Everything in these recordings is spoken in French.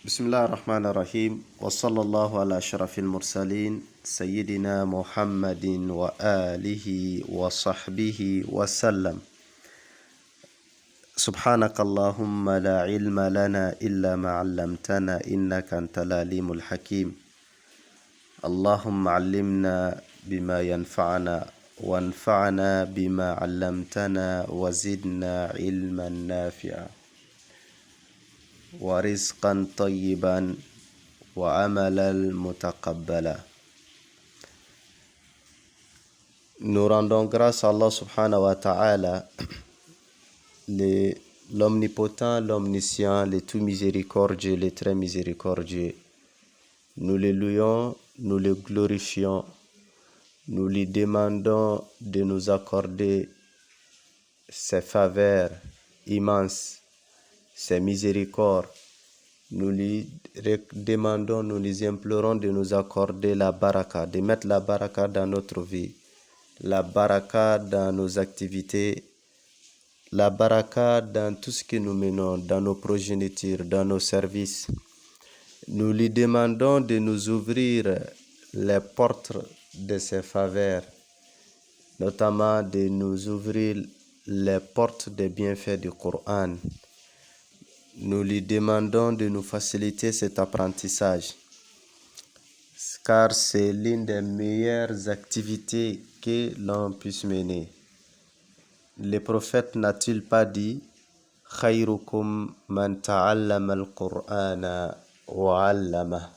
بسم الله الرحمن الرحيم وصلى الله على أشرف المرسلين سيدنا محمد وآله وصحبه وسلم. سبحانك اللهم لا علم لنا إلا ما علمتنا إنك أنت العليم الحكيم. اللهم علمنا بما ينفعنا وانفعنا بما علمتنا وزدنا علما نافعا ورزقا طيبا وعملا متقبلا. Nous rendons grâce à Allah subhanahu wa ta'ala, l'omnipotent, l'omniscient, le tout miséricordieux, le très miséricordieux. Nous le louons, nous le glorifions, nous lui demandons de nous accorder ses faveurs immenses, ses miséricordes. Nous lui demandons, nous lui implorons de nous accorder la baraka, de mettre la baraka dans notre vie, la baraka dans nos activités, la baraka dans tout ce que nous menons, dans nos progénitures, dans nos services. Nous lui demandons de nous ouvrir les portes de ses faveurs, notamment de nous ouvrir les portes des bienfaits du Coran. Nous lui demandons de nous faciliter cet apprentissage, car c'est l'une des meilleures activités que l'on puisse mener. Le prophète n'a-t-il pas dit « Khayrukum man ta'allama al-Qur'ana wa 'allama »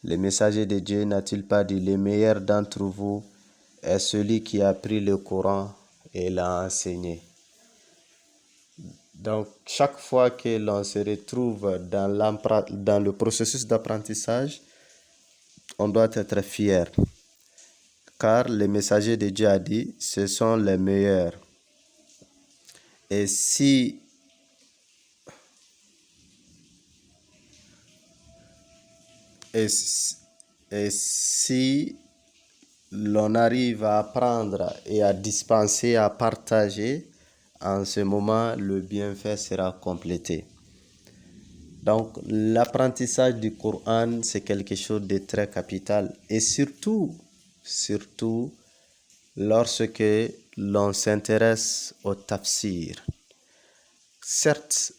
Le messager de Dieu n'a-t-il pas dit « Le meilleur d'entre vous est celui qui a appris le Coran et l'a enseigné » Donc, chaque fois que l'on se retrouve dans le processus d'apprentissage, on doit être fier. Car le messager de Dieu a dit, ce sont les meilleurs. Et si l'on arrive à apprendre et à dispenser, à partager, en ce moment, le bienfait sera complété. Donc, l'apprentissage du Coran, c'est quelque chose de très capital. Et surtout, lorsque l'on s'intéresse au tafsir. Certes,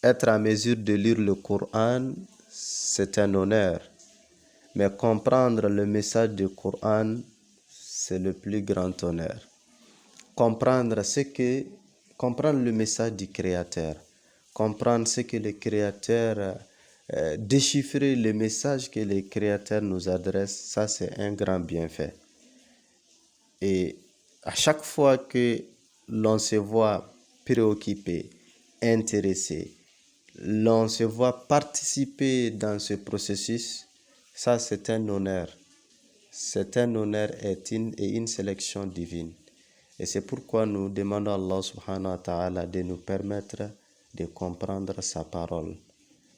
être en mesure de lire le Coran, c'est un honneur. Mais comprendre le message du Coran, c'est le plus grand honneur. Comprendre le message du Créateur, comprendre ce que le Créateur, déchiffrer le message que le Créateur nous adresse, ça c'est un grand bienfait. Et à chaque fois que l'on se voit préoccupé, intéressé, l'on se voit participer dans ce processus, ça c'est un honneur. C'est un honneur et une sélection divine. Et c'est pourquoi nous demandons à Allah subhanahu wa ta'ala de nous permettre de comprendre sa parole,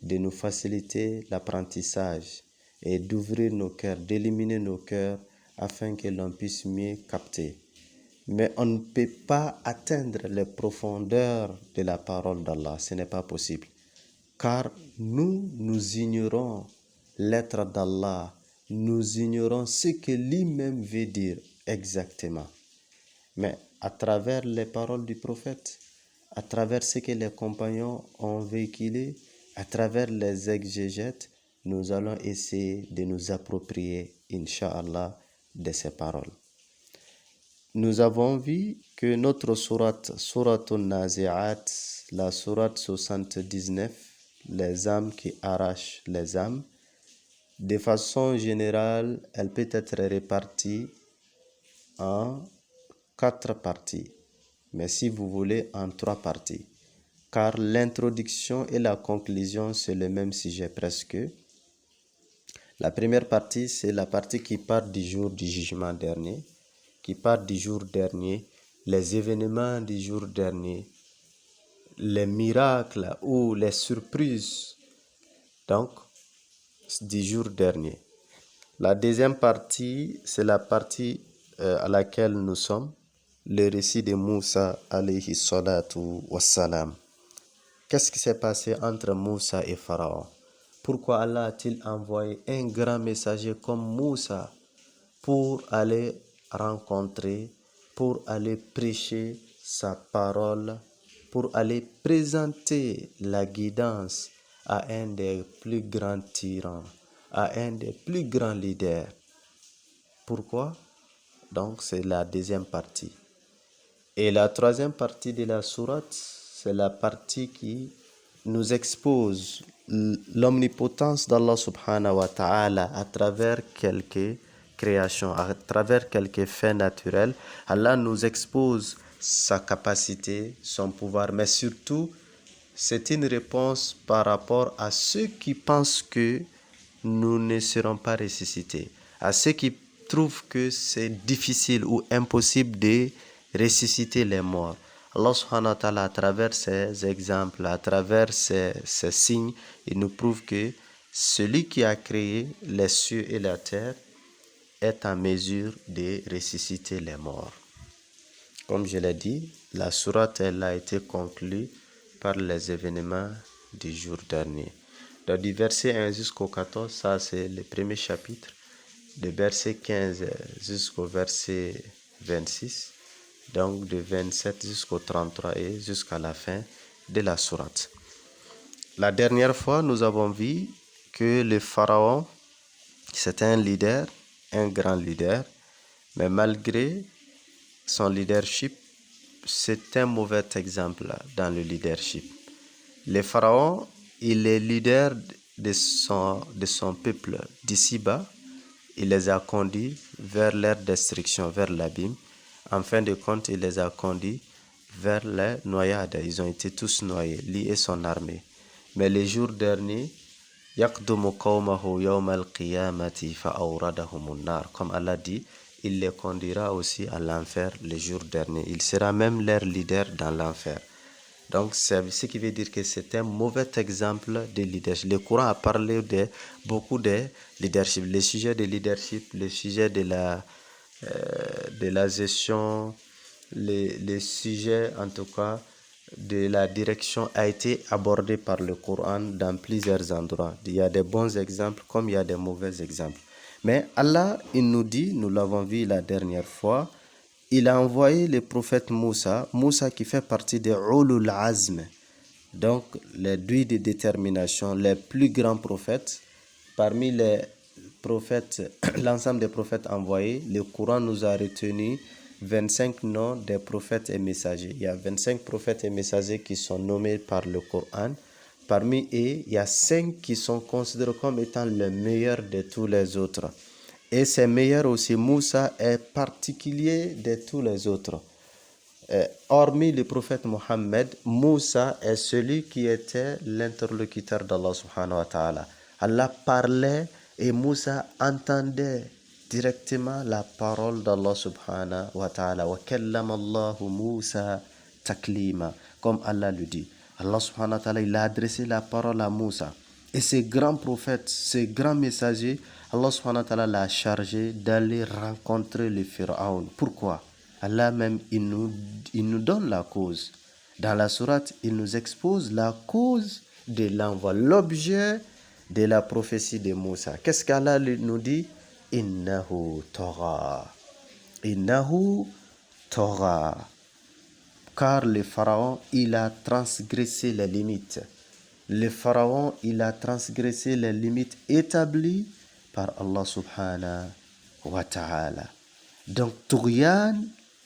de nous faciliter l'apprentissage et d'ouvrir nos cœurs, d'éliminer nos cœurs afin que l'on puisse mieux capter. Mais on ne peut pas atteindre les profondeurs de la parole d'Allah, ce n'est pas possible. Car nous ignorons l'être d'Allah, nous ignorons ce que lui-même veut dire exactement. Mais à travers les paroles du prophète, à travers ce que les compagnons ont véhiculé, à travers les exégètes, nous allons essayer de nous approprier, Inch'Allah, de ces paroles. Nous avons vu que notre sourate Nazi'at, la sourate 79, les âmes qui arrachent les âmes, de façon générale, elle peut être répartie en 4 parties, mais si vous voulez en 3 parties, car l'introduction et la conclusion c'est le même sujet presque. La première partie c'est la partie qui parle du jour du jugement dernier, qui parle du jour dernier, les événements du jour dernier, les miracles ou les surprises donc du jour dernier. La deuxième partie c'est la partie à laquelle nous sommes, le récit de Moussa alayhi salatu wassalam. Qu'est-ce qui s'est passé entre Moussa et Pharaon? Pourquoi Allah a-t-il envoyé un grand messager comme Moussa pour aller rencontrer, pour aller prêcher sa parole, pour aller présenter la guidance à un des plus grands tyrans, à un des plus grands leaders? Pourquoi? Donc c'est la deuxième partie. Et la troisième partie de la sourate, c'est la partie qui nous expose l'omnipotence d'Allah subhanahu wa ta'ala à travers quelques créations, à travers quelques faits naturels. Allah nous expose sa capacité, son pouvoir, mais surtout, c'est une réponse par rapport à ceux qui pensent que nous ne serons pas ressuscités, à ceux qui trouvent que c'est difficile ou impossible de ressusciter les morts. Allah subhanahu wa ta'ala, à travers ces exemples, à travers ces signes, il nous prouve que celui qui a créé les cieux et la terre est en mesure de ressusciter les morts. Comme je l'ai dit, la sourate elle a été conclue par les événements du jour dernier. Donc du verset 1 jusqu'au 14, ça c'est le premier chapitre. De verset 15 jusqu'au verset 26. Donc de 27 jusqu'au 33 et jusqu'à la fin de la sourate. La dernière fois, nous avons vu que le pharaon, c'était un leader, un grand leader, mais malgré son leadership, c'est un mauvais exemple dans le leadership. Le pharaon, il est leader de son peuple d'ici-bas. Il les a conduits vers leur destruction, vers l'abîme. En fin de compte, il les a conduits vers la noyade. Ils ont été tous noyés, lui et son armée. Mais le jour dernier, يَقْدُمُ قَوْمَهُ يَوْمَ الْقِيَامَةِ فَأَوْرَدَهُمُ النَّارِ. Comme Allah dit, il les conduira aussi à l'enfer le jour dernier. Il sera même leur leader dans l'enfer. Donc, c'est ce qui veut dire que c'est un mauvais exemple de leadership. Le Coran a parlé de beaucoup de leadership. Le sujet de leadership, le sujet de la gestion, le sujet en tout cas de la direction a été abordé par le Coran dans plusieurs endroits. Il y a des bons exemples comme il y a des mauvais exemples. Mais Allah, il nous dit, nous l'avons vu la dernière fois, il a envoyé le prophète Moussa, qui fait partie des Ulul Azm, donc les 2 de détermination, les plus grands prophètes. Parmi les prophètes, l'ensemble des prophètes envoyés, le Coran nous a retenu 25 noms des prophètes et messagers. Il y a 25 prophètes et messagers qui sont nommés par le Coran. Parmi eux, il y a 5 qui sont considérés comme étant les meilleurs de tous les autres. Et c'est meilleur aussi, Moussa est particulier de tous les autres. Hormis le prophète Mohammed, Moussa est celui qui était l'interlocuteur d'Allah subhanahu wa ta'ala. Allah parlait et Moussa entendait directement la parole d'Allah subhanahu wa ta'ala. Wa kallama Allahu Moussa taklima. Comme Allah le dit. Allah subhanahu wa ta'ala, il a adressé la parole à Moussa. Et ce grand prophète, ce grand messager, Allah subhanahu wa ta'ala l'a chargé d'aller rencontrer le Pharaon. Pourquoi? Allah même, il nous donne la cause. Dans la sourate, il nous expose la cause de l'envoi, l'objet de la prophétie de Moussa. Qu'est-ce qu'Allah nous dit? Innahu Torah. Innahu Torah. Car le Pharaon, il a transgressé les limites. Le Pharaon, il a transgressé les limites établies par Allah subhanahu wa ta'ala. Donc, Tughyan,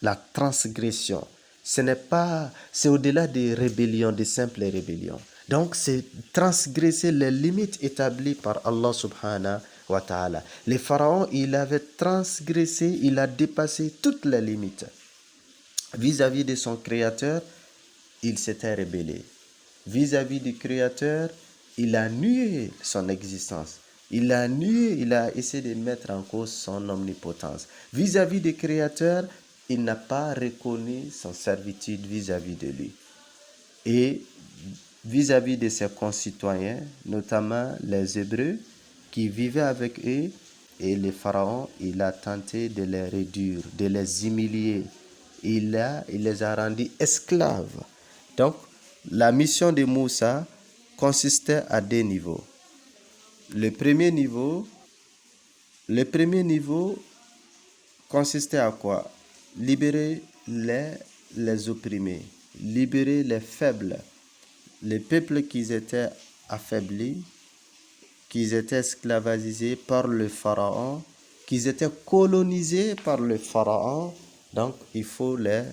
la transgression, c'est au-delà des rébellions, des simples rébellions. Donc, c'est transgresser les limites établies par Allah subhanahu wa ta'ala. Le Pharaon, il avait transgressé, il a dépassé toutes les limites. Vis-à-vis de son créateur, il s'était rébellé. Vis-à-vis du créateur, il a nié son existence. Il a nié, il a essayé de mettre en cause son omnipotence. Vis-à-vis du créateur, il n'a pas reconnu son servitude vis-à-vis de lui. Et vis-à-vis de ses concitoyens, notamment les Hébreux qui vivaient avec eux, et le Pharaon, il a tenté de les réduire, de les humilier. Il les a rendus esclaves. Donc, la mission de Moussa consistait à 2 niveaux. Le premier niveau, le premier niveau consistait à quoi? Libérer les opprimés, libérer les faibles, les peuples qui étaient affaiblis, qui étaient esclavagisés par le pharaon, qui étaient colonisés par le pharaon. Donc, il faut les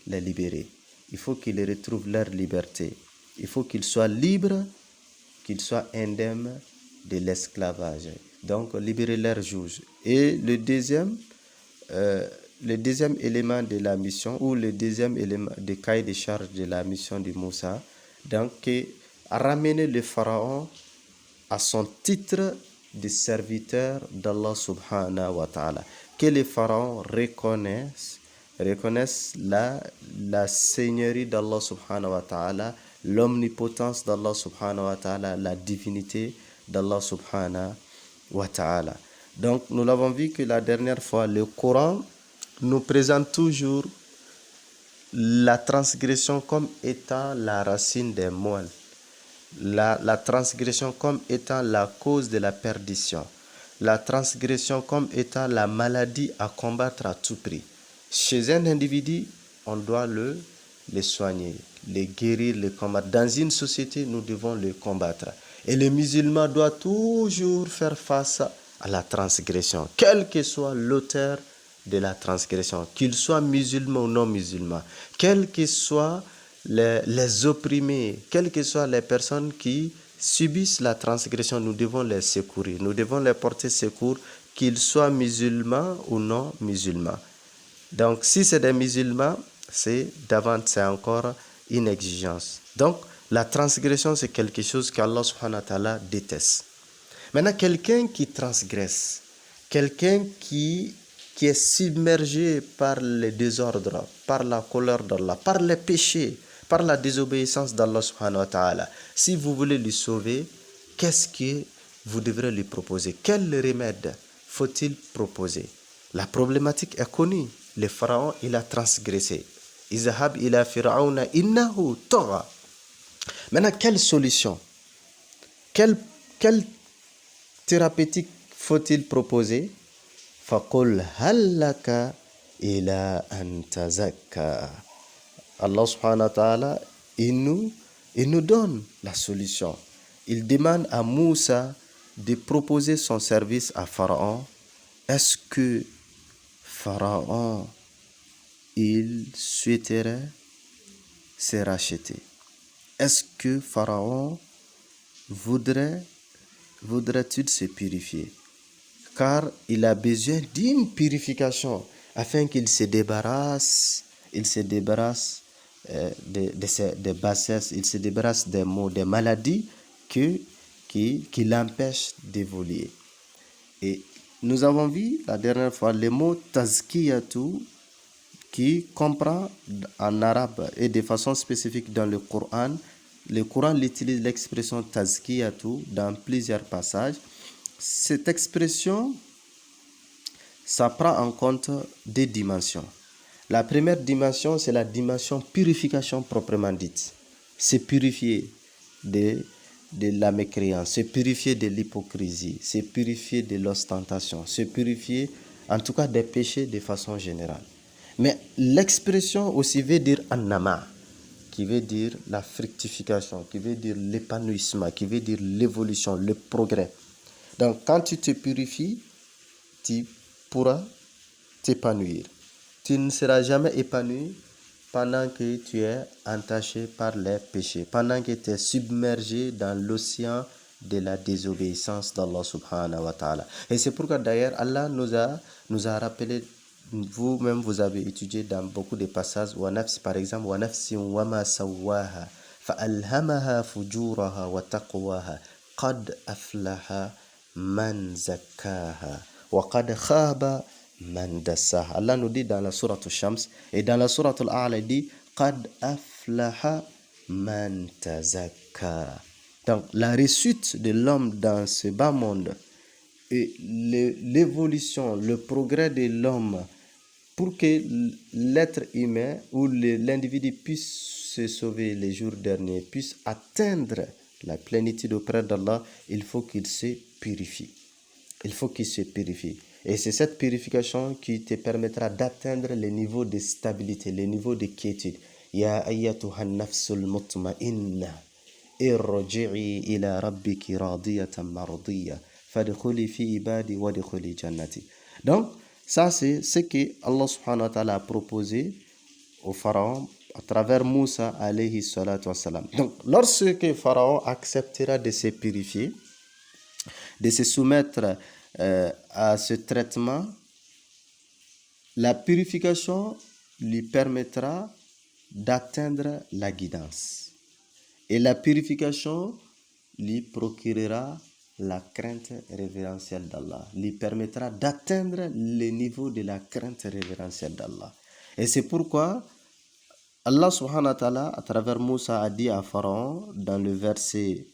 libérer. Il faut qu'ils retrouvent leur liberté. Il faut qu'ils soient libres, qu'ils soient indemnes de l'esclavage. Donc, libérer leurs juges. Et le deuxième élément de la mission, ou le deuxième élément de cahier de charge de la mission de Moussa, donc, est ramener le pharaon à son titre de serviteur d'Allah subhanahu wa ta'ala. Que les pharaons reconnaissent la seigneurie d'Allah subhanahu wa ta'ala, l'omnipotence d'Allah subhanahu wa ta'ala, la divinité d'Allah subhanahu wa ta'ala. Donc, nous l'avons vu que la dernière fois, le Coran nous présente toujours la transgression comme étant la racine des maux. La transgression comme étant la cause de la perdition. La transgression comme étant la maladie à combattre à tout prix. Chez un individu, on doit le soigner, le guérir, le combattre. Dans une société, nous devons le combattre. Et le musulman doit toujours faire face à la transgression, quel que soit l'auteur de la transgression, qu'il soit musulman ou non musulman, quel que soit les opprimés, quelles que soient les personnes qui subissent la transgression, nous devons les secourir, nous devons les porter secours, qu'ils soient musulmans ou non musulmans. Donc, si c'est des musulmans, c'est encore une exigence. Donc, la transgression, c'est quelque chose qu'Allah subhanahu wa ta'ala déteste. Maintenant, quelqu'un qui transgresse, quelqu'un qui est submergé par les désordres, par la colère d'Allah, par les péchés, par la désobéissance d'Allah subhanahu wa ta'ala. Si vous voulez lui sauver, qu'est-ce que vous devrez lui proposer? Quel remède faut-il proposer? La problématique est connue. Le pharaon, il a transgressé. Izhab ila fir'auna innahu tagha. Maintenant, quelle solution? Quelle thérapeutique faut-il proposer? Faqul hallaka ila an tazakka. Allah subhanahu wa ta'ala, il nous donne la solution. Il demande à Moussa de proposer son service à Pharaon. Est-ce que Pharaon, il souhaiterait se racheter? Est-ce que Pharaon voudrait-il se purifier? Car il a besoin d'une purification afin qu'il se débarrasse des bassesses, il se débarrasse des maux, des maladies qui l'empêchent d'évoluer. Et nous avons vu la dernière fois le mot tazkiyatu qui comprend en arabe et de façon spécifique dans le Coran. Le Coran utilise l'expression tazkiyatu dans plusieurs passages. Cette expression, ça prend en compte deux dimensions. La première dimension, c'est la dimension purification proprement dite. Se purifier de la mécréance, se purifier de l'hypocrisie, se purifier de l'ostentation, se purifier en tout cas des péchés de façon générale. Mais l'expression aussi veut dire annama, qui veut dire la fructification, qui veut dire l'épanouissement, qui veut dire l'évolution, le progrès. Donc quand tu te purifies, tu pourras t'épanouir. Tu ne seras jamais épanoui pendant que tu es entaché par les péchés, pendant que tu es submergé dans l'océan de la désobéissance d'Allah subhanahu wa ta'ala. Et c'est pourquoi d'ailleurs Allah nous a rappelé, vous-même vous avez étudié dans beaucoup de passages, par exemple, wa nafsin wa ma sawwaha fa alhamaha fujuraha wa taqwaha qad aflaha man zakkaha wa qad khaba man dassaha. Allah nous dit dans la sourate Shams et dans la sourate Al-A'la, il dit qad aflaha man tazakka. Donc la réussite de l'homme dans ce bas monde et l'évolution, le progrès de l'homme pour que l'être humain ou l'individu puisse se sauver les jours derniers, puisse atteindre la plénitude auprès d'Allah, il faut qu'il se purifie. Il faut qu'il se purifie. Et c'est cette purification qui te permettra d'atteindre les niveaux de stabilité, les niveaux de quiétude. Ya ayyatuha nafsul mutma'inna, irji'i ila rabbiki radiyatan mardiya, fadkhuli fi ibadi wadkhuli jannati. Donc, ça c'est ce que Allah subhanahu wa ta'ala a proposé au pharaon à travers Moussa alayhi salatu wassalam. Donc, lorsque Pharaon acceptera de se purifier, de se soumettre à ce traitement, la purification lui permettra d'atteindre la guidance. Et la purification lui procurera la crainte révérentielle d'Allah, lui permettra d'atteindre le niveau de la crainte révérentielle d'Allah. Et c'est pourquoi Allah subhanahu wa ta'ala, à travers Moussa, a dit à Pharaon dans le verset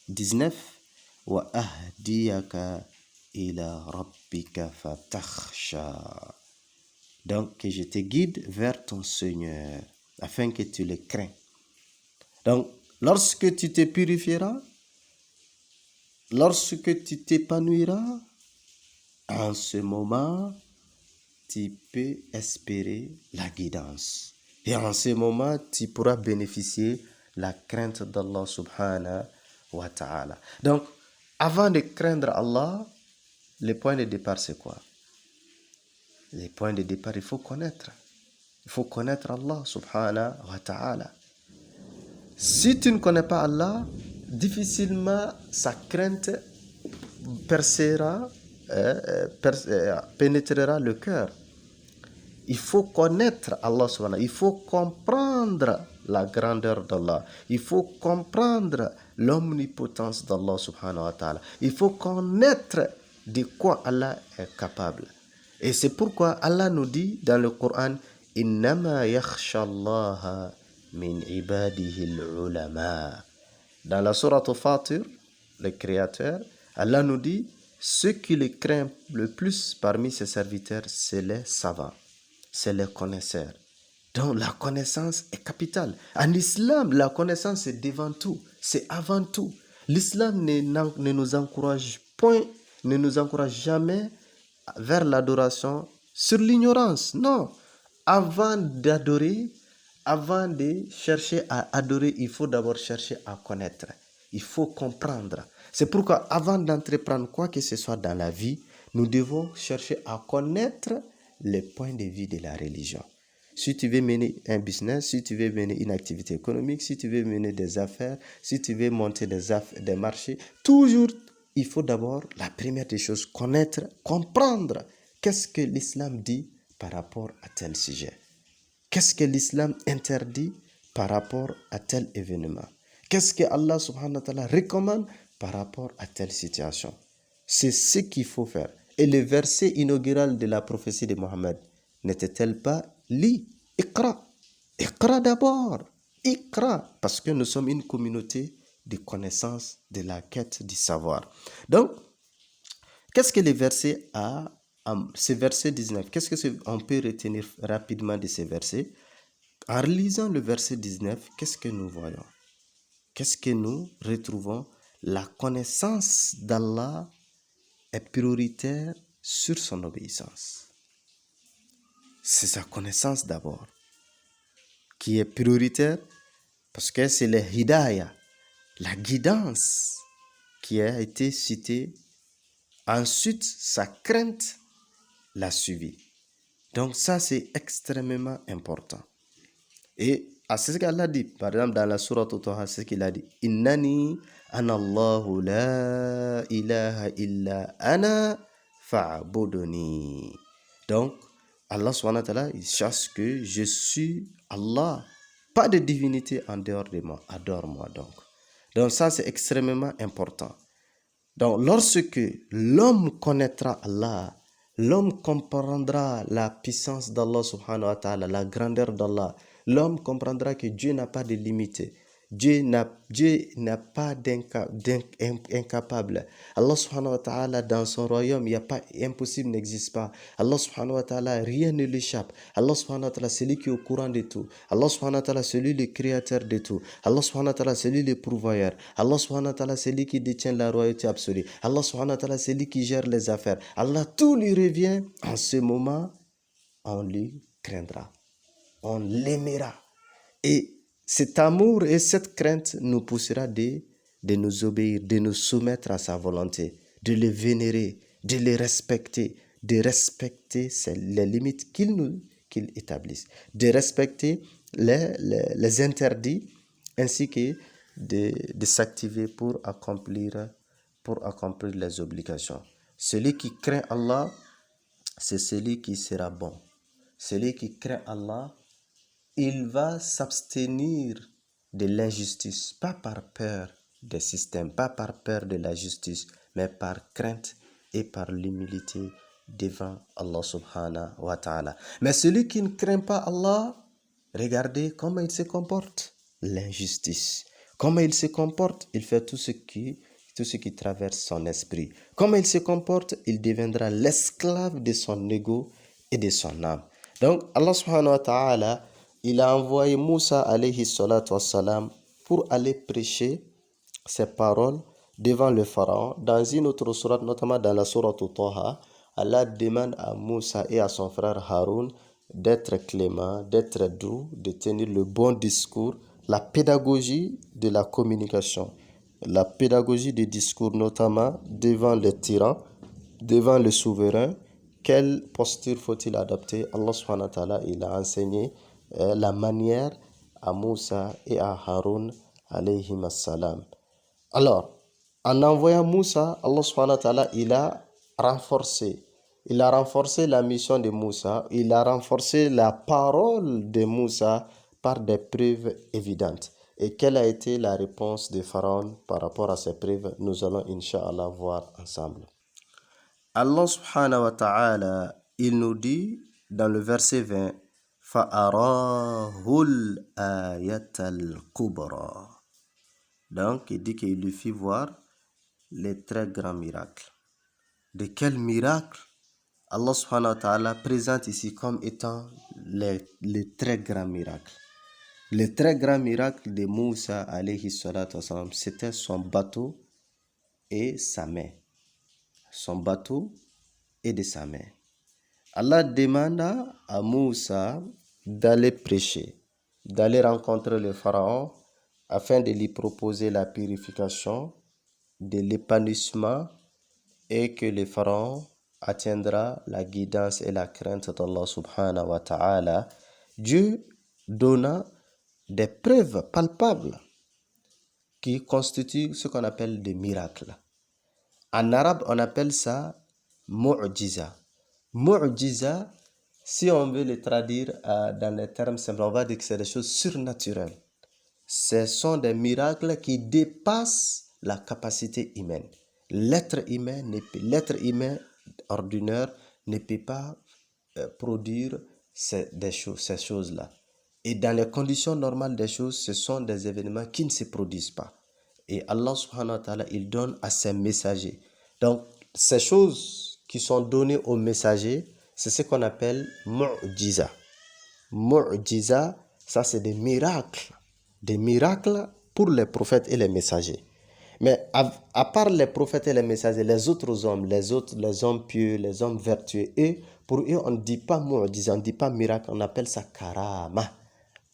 19, wa ahdiyaka ila rabbika fatakhsha. Donc, que je te guide vers ton Seigneur, afin que tu le crains. Donc, lorsque tu te purifieras, lorsque tu t'épanouiras, en ce moment, tu peux espérer la guidance. Et en ce moment, tu pourras bénéficier la crainte d'Allah subhanahu wa ta'ala. Donc, avant de craindre Allah, le point de départ, c'est quoi? Le point de départ, il faut connaître. Il faut connaître Allah subhanahu wa ta'ala. Si tu ne connais pas Allah, difficilement sa crainte pénétrera le cœur. Il faut connaître Allah subhanahu, il faut comprendre la grandeur d'Allah, il faut comprendre l'omnipotence d'Allah subhanahu wa ta'ala, il faut connaître de quoi Allah est capable. Et c'est pourquoi Allah nous dit dans le Coran, innama yakhsha Allah min ibadihi al-ulama. Dans la sourate Fatir, le Créateur, Allah nous dit, ceux qui le craignent le plus parmi ses serviteurs, c'est les savants, c'est les connaisseurs. Donc la connaissance est capitale. En islam, la connaissance est devant tout, c'est avant tout. L'islam ne nous encourage point, ne nous encourage jamais vers l'adoration sur l'ignorance. Non, avant d'adorer, avant de chercher à adorer, il faut d'abord chercher à connaître. Il faut comprendre. C'est pourquoi avant d'entreprendre quoi que ce soit dans la vie, nous devons chercher à connaître les points de vue de la religion. Si tu veux mener un business, si tu veux mener une activité économique, si tu veux mener des affaires, si tu veux monter des marchés, toujours, il faut d'abord, la première des choses, connaître, comprendre qu'est-ce que l'islam dit par rapport à tel sujet. Qu'est-ce que l'islam interdit par rapport à tel événement? Qu'est-ce que Allah subhanahu wa ta'ala recommande par rapport à telle situation? C'est ce qu'il faut faire. Et le verset inaugural de la prophétie de Mohammed n'était-elle pas Li, Iqra. Iqra d'abord. Iqra. Parce que nous sommes une communauté de connaissance, de la quête du savoir. Donc, qu'est-ce que le verset a? Ce verset 19, qu'est-ce qu'on peut retenir rapidement de ce verset? En lisant le verset 19, qu'est-ce que nous voyons? Qu'est-ce que nous retrouvons? La connaissance d'Allah est prioritaire sur son obéissance. C'est sa connaissance d'abord qui est prioritaire parce que c'est le hidayah, la guidance qui a été citée. Ensuite, sa crainte l'a suivi. Donc ça, c'est extrêmement important. Et à ce qu'Allah dit, par exemple dans la sourate Taha, c'est ce qu'il a dit, innani anallahu la ilaha illa ana fa'buduni. Donc Allah subhanahu wa ta'ala, il cherche que je suis Allah, pas de divinité en dehors de moi, adore-moi donc. Donc ça, c'est extrêmement important. Donc lorsque l'homme connaîtra Allah, l'homme comprendra la puissance d'Allah subhanahu wa ta'ala, la grandeur d'Allah. L'homme comprendra que Dieu n'a pas de limite. Dieu n'a pas d'incapable. Allah subhanahu wa ta'ala, dans son royaume, il n'y a pas impossible, n'existe pas. Allah subhanahu wa ta'ala, rien ne l'échappe. Allah subhanahu wa ta'ala, c'est lui qui est au courant de tout. Allah subhanahu wa ta'ala, c'est lui le créateur de tout. Allah subhanahu wa ta'ala, c'est lui le pourvoyeur. Allah subhanahu wa ta'ala, c'est lui qui détient la royauté absolue. Allah subhanahu wa ta'ala, c'est lui qui gère les affaires. Allah, tout lui revient. En ce moment, on lui craindra. On l'aimera. Et cet amour et cette crainte nous poussera de nous obéir, de nous soumettre à sa volonté, de le vénérer, de le respecter, de respecter les limites qu'il établisse, de respecter les interdits ainsi que de s'activer pour accomplir les obligations. Celui qui craint Allah, c'est celui qui sera bon. Celui qui craint Allah, il va s'abstenir de l'injustice, pas par peur des systèmes, pas par peur de la justice, mais par crainte et par l'humilité devant Allah subhanahu wa ta'ala. Mais celui qui ne craint pas Allah, regardez comment il se comporte. L'injustice. Comment il se comporte, il fait tout ce qui traverse son esprit. Comment il se comporte, il deviendra l'esclave de son ego et de son âme. Donc, Allah subhanahu wa ta'ala, il a envoyé Moussa alayhi salatu wassalam pour aller prêcher ses paroles devant le pharaon. Dans une autre sourate, notamment dans la sourate Taha, Allah demande à Moussa et à son frère Haroun d'être clément, d'être doux, de tenir le bon discours, la pédagogie de la communication, la pédagogie du discours, notamment devant les tyrans, devant le souverain. Quelle posture faut-il adopter? Allah subhanahu wa ta'ala, il a enseigné la manière à Moussa et à Haroun alayhi salam. Alors, en envoyant Moussa, Allah subhanahu wa ta'ala, il a renforcé la mission de Moussa, il a renforcé la parole de Moussa par des preuves évidentes. Et quelle a été la réponse de Pharaon par rapport à ces preuves? Nous allons Inch'Allah voir ensemble. Allah subhanahu wa ta'ala, il nous dit dans le verset 20, فَأَرَاهُ الْآيَةَ الْكُبْرَى. Donc, il dit qu'il lui fit voir les très grands miracles. De quels miracles Allah subhanahu wa ta'ala présente ici comme étant les très grands miracles? Les très grands miracles de Moussa alayhi salatu wassalam, c'était son bateau et sa main. Son bateau et de sa main. Allah demanda à Moussa d'aller prêcher, d'aller rencontrer le pharaon afin de lui proposer la purification, de l'épanouissement et que le pharaon atteindra la guidance et la crainte d'Allah subhanahu wa ta'ala. Dieu donna des preuves palpables qui constituent ce qu'on appelle des miracles. En arabe, on appelle ça mu'jiza. Mu'jiza, si on veut le traduire dans les termes simples, on va dire que c'est des choses surnaturelles. Ce sont des miracles qui dépassent la capacité humaine. L'être humain ordinaire ne peut pas produire ces choses-là. Et dans les conditions normales des choses, ce sont des événements qui ne se produisent pas. Et Allah subhanahu wa ta'ala, il donne à ses messagers. Donc, ces choses qui sont données aux messagers, c'est ce qu'on appelle mu'jiza. Mu'jiza, ça c'est des miracles. Des miracles pour les prophètes et les messagers. Mais à part les prophètes et les messagers, les autres hommes, les hommes pieux, les hommes vertueux, et pour eux, on ne dit pas mu'jiza, on ne dit pas miracle, on appelle ça karama,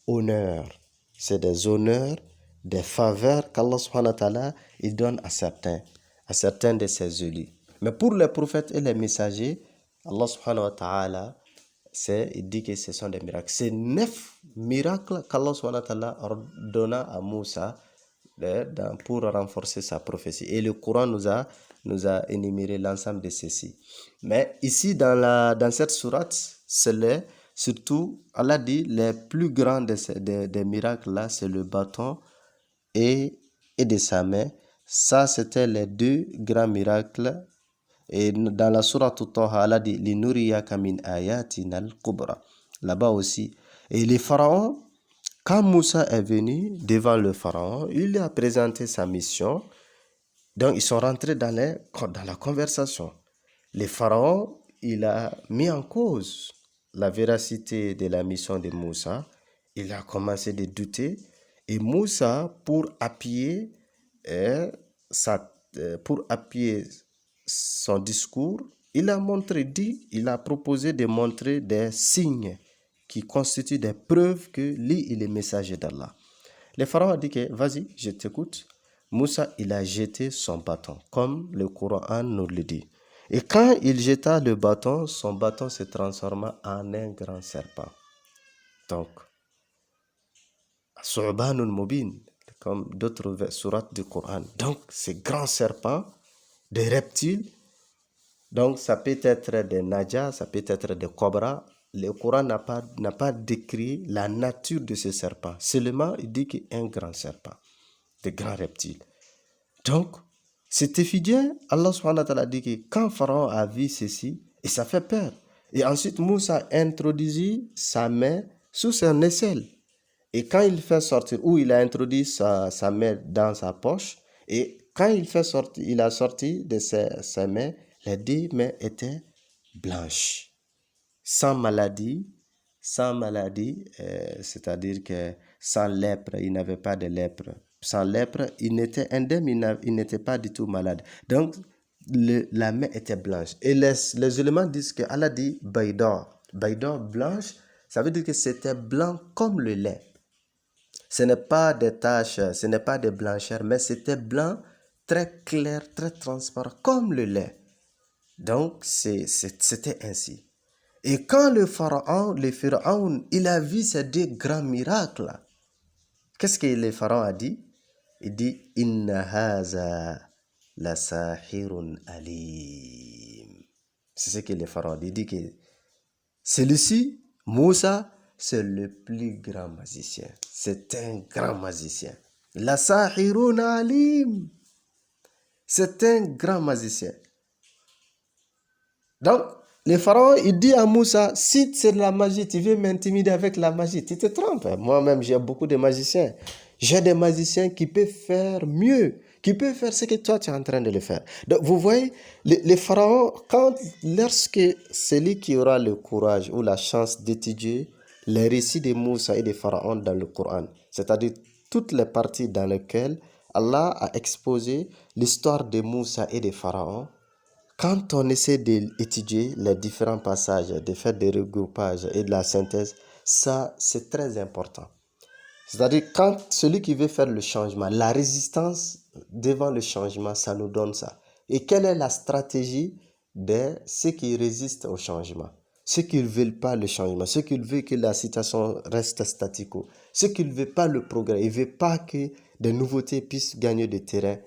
honneur. C'est des honneurs, des faveurs qu'Allah subhanahu wa ta'ala, il donne à certains de ses élus. Mais pour les prophètes et les messagers, Allah subhanahu wa ta'ala, il dit que ce sont des miracles. C'est 9 miracles qu'Allah subhanahu wa ta'ala ordonna à Moussa pour renforcer sa prophétie. Et le Coran nous a énuméré l'ensemble de ceci. Mais ici, dans cette sourate, surtout, Allah dit, les plus grands des miracles là, c'est le bâton et de sa main. Ça, c'était les 2 grands miracles. Et dans la sourate Taha, Allah dit, Linuriyaka min ayatina al-kubra. Là-bas aussi. Et les pharaons, Quand Moussa est venu devant le pharaon, il lui a présenté sa mission. Donc, ils sont rentrés dans la conversation. Le pharaon, il a mis en cause la véracité de la mission de Moussa. Il a commencé de douter. Et Moussa, pour appuyer son discours, il a proposé de montrer des signes qui constituent des preuves que lui, il est messager d'Allah. Le pharaon a dit que, vas-y, je t'écoute. Moussa, il a jeté son bâton, comme le Coran nous le dit. Et quand il jeta le bâton, son bâton se transforma en un grand serpent. Donc, Su'banun Mubin, comme d'autres sourates du Coran. Donc, ces grands serpents, des reptiles, donc ça peut être des najas, ça peut être des cobras. Le Coran n'a pas décrit la nature de ce serpent. Seulement, il dit qu'il y a un grand serpent, des grands reptiles. Donc, cet éphidien, Allah subhanahu wa ta'ala dit que quand Pharaon a vu ceci, et ça fait peur. Et ensuite, Moussa introduisit sa main sous son aisselle. Et quand il fait sortir, ou il a introduit sa main dans sa poche, et quand il a sorti de ses mains, les deux mains étaient blanches, sans maladie, c'est-à-dire que sans lèpre, il n'avait pas de lèpre. Sans lèpre, il était indemne, il n'était pas du tout malade. Donc, la main était blanche. Et les éléments disent que Allah dit baïdor. Baïdor, blanche, ça veut dire que c'était blanc comme le lait. Ce n'est pas des taches, ce n'est pas des blancheurs, mais c'était blanc, très clair, très transparent, comme le lait. Donc, c'était ainsi. Et quand le pharaon, il a vu ces deux grands miracles, qu'est-ce que le pharaon a dit? Il dit, Inna haza la sahirun alim. C'est ce que le pharaon a dit. Il dit que celui-ci, Moussa, c'est le plus grand magicien. C'est un grand magicien. La sahirun alim. C'est un grand magicien. Donc, le pharaon, il dit à Moussa, si c'est de la magie, tu veux m'intimider avec la magie, tu te trompes. Moi-même, j'ai beaucoup de magiciens. J'ai des magiciens qui peuvent faire mieux, qui peuvent faire ce que toi, tu es en train de le faire. Donc, vous voyez, le pharaon, lorsque celui qui aura le courage ou la chance d'étudier les récits de Moussa et des pharaons dans le Coran, c'est-à-dire toutes les parties dans lesquelles Allah a exposé l'histoire de Moussa et des pharaons, quand on essaie d'étudier les différents passages, de faire des regroupages et de la synthèse, ça, c'est très important. C'est-à-dire, quand celui qui veut faire le changement, la résistance devant le changement, ça nous donne ça. Et quelle est la stratégie de ceux qui résistent au changement? Ceux qui ne veulent pas le changement, ceux qui veulent que la situation reste statique, ceux qui ne veulent pas le progrès, ils ne veulent pas que des nouveautés puissent gagner du terrain.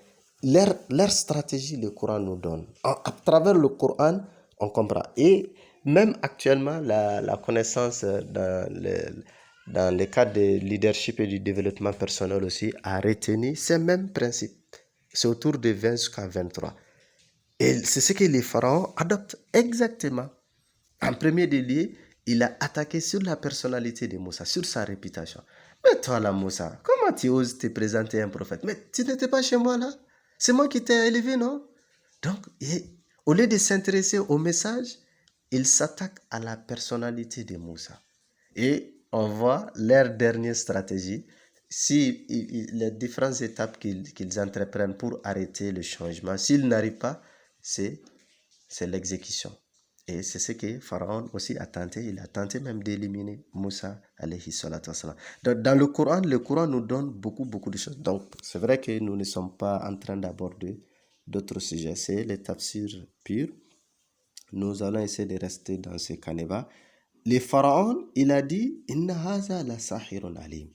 Leur stratégie, le Coran nous donne. À travers le Coran, on comprend. Et même actuellement, la connaissance dans le cadre de leadership et du développement personnel aussi a retenu ces mêmes principes. C'est autour de 20 jusqu'à 23. Et c'est ce que les pharaons adoptent exactement. En premier lieu, il a attaqué sur la personnalité de Moussa, sur sa réputation. Mais toi là, Moussa, comment tu oses te présenter un prophète? Mais tu n'étais pas chez moi là? C'est moi qui t'ai élevé, non? Donc, au lieu de s'intéresser au message, il s'attaque à la personnalité de Moussa. Et on voit leur dernière stratégie, si les différentes étapes qu'ils entreprennent pour arrêter le changement, s'ils n'arrivent pas, c'est l'exécution. Et c'est ce que Pharaon aussi a tenté. Il a tenté même d'éliminer Moussa alayhi salatu wassalam. Dans le Coran nous donne beaucoup de choses. Donc, c'est vrai que nous ne sommes pas en train d'aborder d'autres sujets. C'est les tafsirs purs. Nous allons essayer de rester dans ce canevas. Le Pharaon, il a dit, Inna haza la sahirun alim.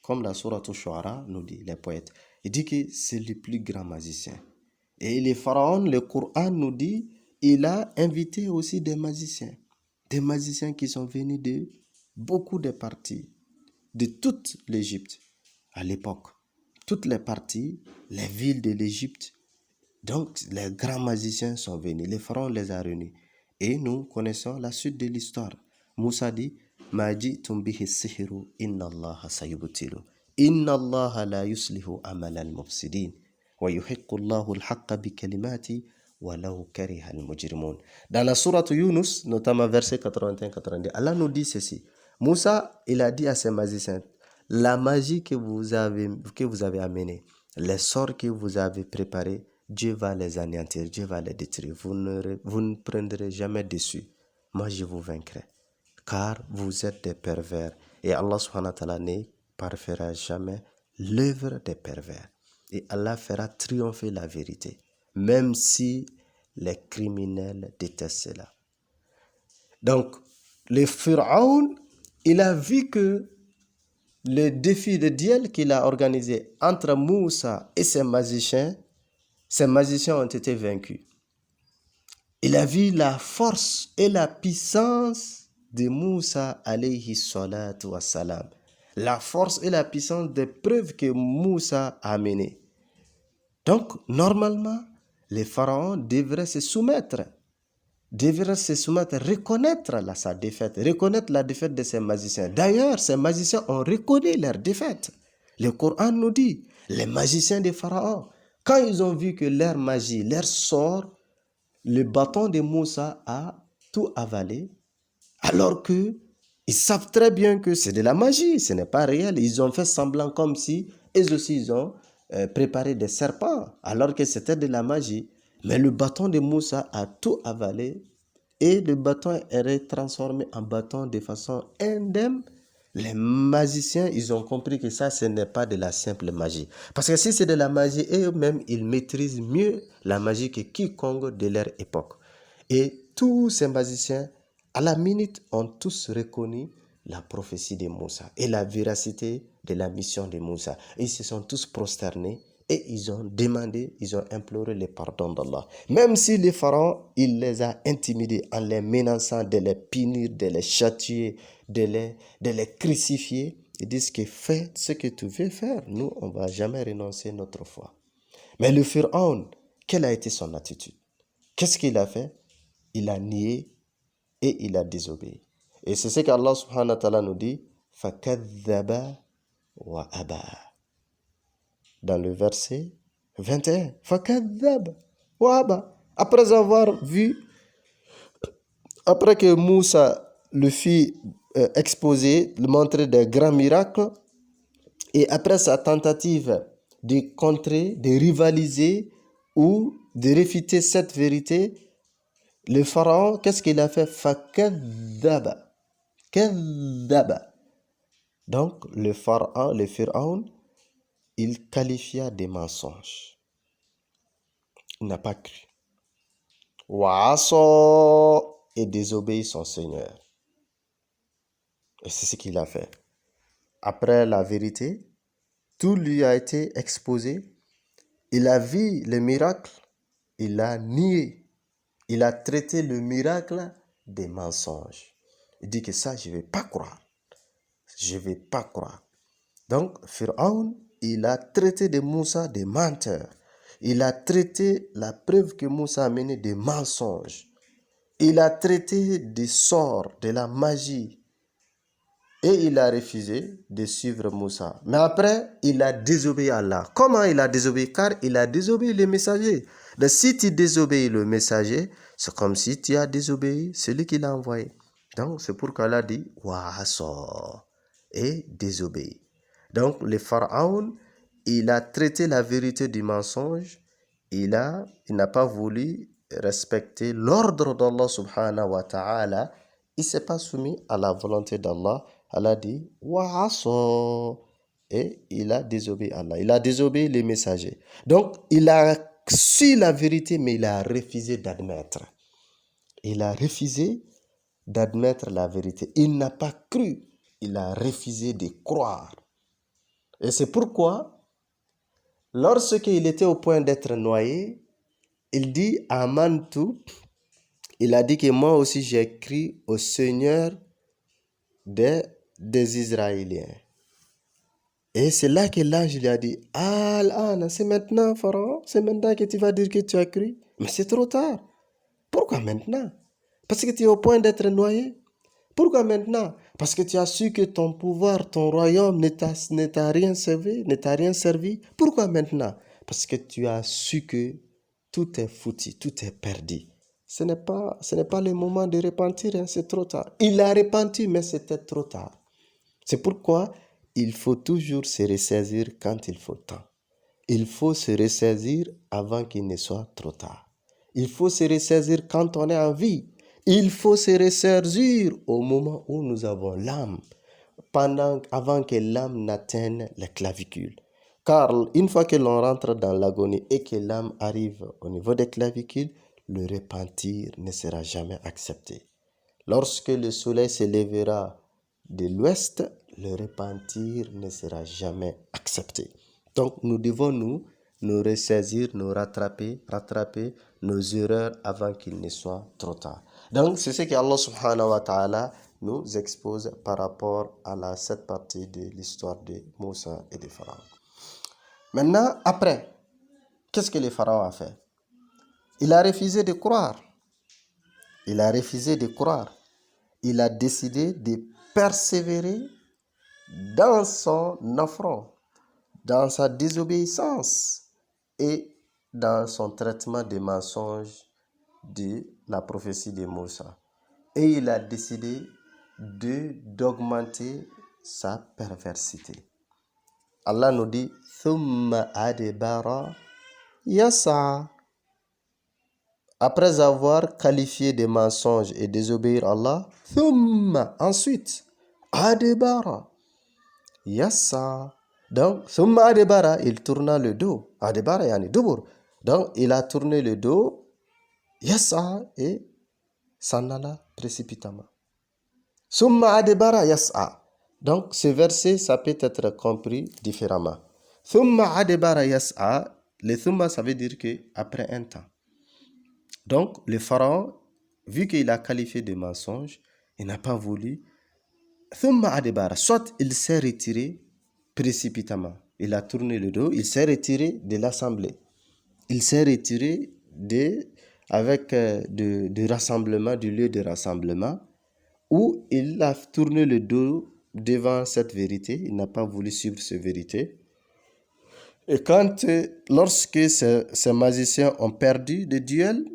Comme la sourate Shu'ara nous dit, les poètes. Il dit que c'est le plus grand magicien. Et le Pharaon, le Coran nous dit, il a invité aussi des magiciens qui sont venus de beaucoup de parties, de toute l'Égypte à l'époque. Toutes les parties, les villes de l'Égypte. Donc, les grands magiciens sont venus, les pharaons les a réunis. Et nous connaissons la suite de l'histoire. Moussa dit, ما جئتم به السحر إن الله سيبطله إن الله لا يصلح عمل المفسدين ويحق الله الحق بكلماته ولو كره المجرمون. Dans la sourate Yunus, notamment verset 81-90, Allah nous dit ceci. Moussa, il a dit à ses magiciens, la magie que vous avez amenée, les sorts que vous avez préparés, Dieu va les anéantir, Dieu va les détruire. Vous ne prendrez jamais dessus. Moi, je vous vaincrai. Car vous êtes des pervers. Et Allah subhanahu wa ta'ala ne parfera jamais l'œuvre des pervers. Et Allah fera triompher la vérité. Même si les criminels détestent cela. Donc, le Pharaon, il a vu que le défi de duel qu'il a organisé entre Moussa et ses magiciens ont été vaincus. Il a vu la force et la puissance de Moussa alayhi salatu wassalam. La force et la puissance des preuves que Moussa a amenées. Donc, normalement, les pharaons devraient se soumettre, reconnaître sa défaite, reconnaître la défaite de ces magiciens. D'ailleurs, ces magiciens ont reconnu leur défaite. Le Coran nous dit, les magiciens des pharaons, quand ils ont vu que leur magie, leur sort, le bâton de Moussa a tout avalé, alors que ils savent très bien que c'est de la magie, ce n'est pas réel. Ils ont fait semblant comme si, eux aussi, ils ont préparé des serpents, alors que c'était de la magie. Mais le bâton de Moussa a tout avalé et le bâton est transformé en bâton de façon indemne. Les magiciens, ils ont compris que ça, ce n'est pas de la simple magie. Parce que si c'est de la magie, eux-mêmes, ils maîtrisent mieux la magie que quiconque de leur époque. Et tous ces magiciens, à la minute, ont tous reconnu la prophétie de Moussa et la véracité de la mission de Moussa. Ils se sont tous prosternés et ils ont demandé, ils ont imploré le pardon d'Allah. Même si les pharaons, il les a intimidés en les menaçant de les punir, de les châtier, de les crucifier. Ils disent que fais ce que tu veux faire. Nous, on ne va jamais renoncer notre foi. Mais le Pharaon, quelle a été son attitude? Qu'est-ce qu'il a fait? Il a nié et il a désobéi. Et c'est ce qu'Allah subhanahu wa ta'ala nous dit, فَكَذَّبَ وَأَبَى. Dans le verset 21, فَكَذَّبَ وَأَبَى. Après que Moussa le fit exposer, montrer des grands miracles, et après sa tentative de contrer, de rivaliser ou de réfuter cette vérité, le pharaon, qu'est-ce qu'il a fait? فَكَذَّبَ. كَذَّبَ. Donc, le pharaon, il qualifia des mensonges. Il n'a pas cru. وَعَصَى, et désobéit son Seigneur. Et c'est ce qu'il a fait. Après la vérité, tout lui a été exposé. Il a vu le miracle, il a nié. Il a traité le miracle des mensonges. Il dit que ça, je ne vais pas croire. Je ne vais pas croire. Donc, Pharaon, il a traité de Moussa des menteurs. Il a traité la preuve que Moussa a amenée des mensonges. Il a traité des sorts, de la magie. Et il a refusé de suivre Moussa. Mais après, il a désobéi à Allah. Comment il a désobéi? Car il a désobéi le messager. Donc, si tu désobéis le messager, c'est comme si tu as désobéi celui qui l'a envoyé. Donc, c'est pourquoi Allah dit « Wa'asa » et désobéi. Donc, le pharaon, il a traité la vérité du mensonge. Il n'a pas voulu respecter l'ordre d'Allah subhanahu wa ta'ala. Il ne s'est pas soumis à la volonté d'Allah. Allah dit Wa'asa, et il a désobéi Allah. Il a désobéi les messagers. Donc, il a su la vérité, mais il a refusé d'admettre. Il a refusé d'admettre la vérité. Il n'a pas cru. Il a refusé de croire. Et c'est pourquoi, lorsqu'il était au point d'être noyé, il dit Amantu, il a dit que moi aussi j'ai cru au Seigneur des Israéliens. Et c'est là que l'ange lui a dit Al-An, c'est maintenant, Pharaon, c'est maintenant que tu vas dire que tu as cru. Mais c'est trop tard. Pourquoi maintenant? Parce que tu es au point d'être noyé. Pourquoi maintenant? Parce que tu as su que ton pouvoir, ton royaume ne t'a rien servi, ne t'a rien servi. Pourquoi maintenant? Parce que tu as su que tout est foutu, tout est perdu. Ce n'est pas le moment de repentir, hein, c'est trop tard. Il a repenti, mais c'était trop tard. C'est pourquoi il faut toujours se ressaisir quand il faut temps. Il faut se ressaisir avant qu'il ne soit trop tard. Il faut se ressaisir quand on est en vie. Il faut se ressaisir au moment où nous avons l'âme, avant que l'âme n'atteigne la clavicule. Car une fois que l'on rentre dans l'agonie et que l'âme arrive au niveau des clavicules, le repentir ne sera jamais accepté. Lorsque le soleil se lèvera de l'ouest, le repentir ne sera jamais accepté. Donc nous devons nous ressaisir, nous rattraper nos erreurs avant qu'il ne soit trop tard. Donc c'est ce que Allah subhanahu wa ta'ala nous expose par rapport à cette partie de l'histoire de Moussa et de Pharaon. Maintenant, après, qu'est-ce que le Pharaon a fait? Il a refusé de croire. Il a refusé de croire. Il a décidé de persévérer dans son affront, dans sa désobéissance et dans son traitement des mensonges de la prophétie de Moussa. Et il a décidé d'augmenter sa perversité. Allah nous dit Thumma adbara yasa. Après avoir qualifié de mensonges et désobéir à Allah, Thumma, ensuite, adbara yasa. Donc, Thumma adbara, il tourna le dos. Adbara yani dubur. Donc, il a tourné le dos, yasa, et s'en alla précipitamment. Thumma adbara yasa. Donc, ce verset, ça peut être compris différemment. Thumma adbara yasa, le thumma, ça veut dire que après un temps. Donc, le pharaon, vu qu'il a qualifié de mensonge, il n'a pas voulu. Thumma adbara, soit il s'est retiré précipitamment. Il a tourné le dos, il s'est retiré de l'assemblée. Il s'est retiré du rassemblement, du lieu de rassemblement, où il a tourné le dos devant cette vérité. Il n'a pas voulu suivre cette vérité. Et lorsque ces magiciens ont perdu le duel,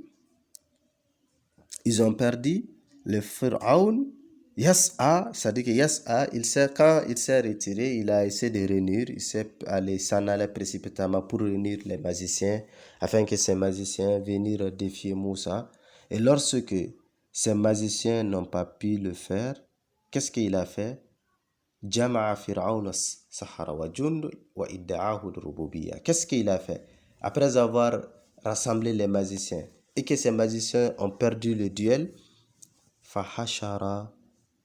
ils ont perdu, le Pharaon, Yas'a, c'est-à-dire que Yas'a, quand il s'est retiré, il a essayé de réunir, s'en aller précipitamment pour réunir les magiciens, afin que ces magiciens viennent défier Moussa. Et lorsque ces magiciens n'ont pas pu le faire, qu'est-ce qu'il a fait? Jama'a Fir'aun as-sahara wa jund wa idda'ahu al-rububiyya. Qu'est-ce qu'il a fait? Après avoir rassemblé les magiciens et que ces magiciens ont perdu le duel, fahashara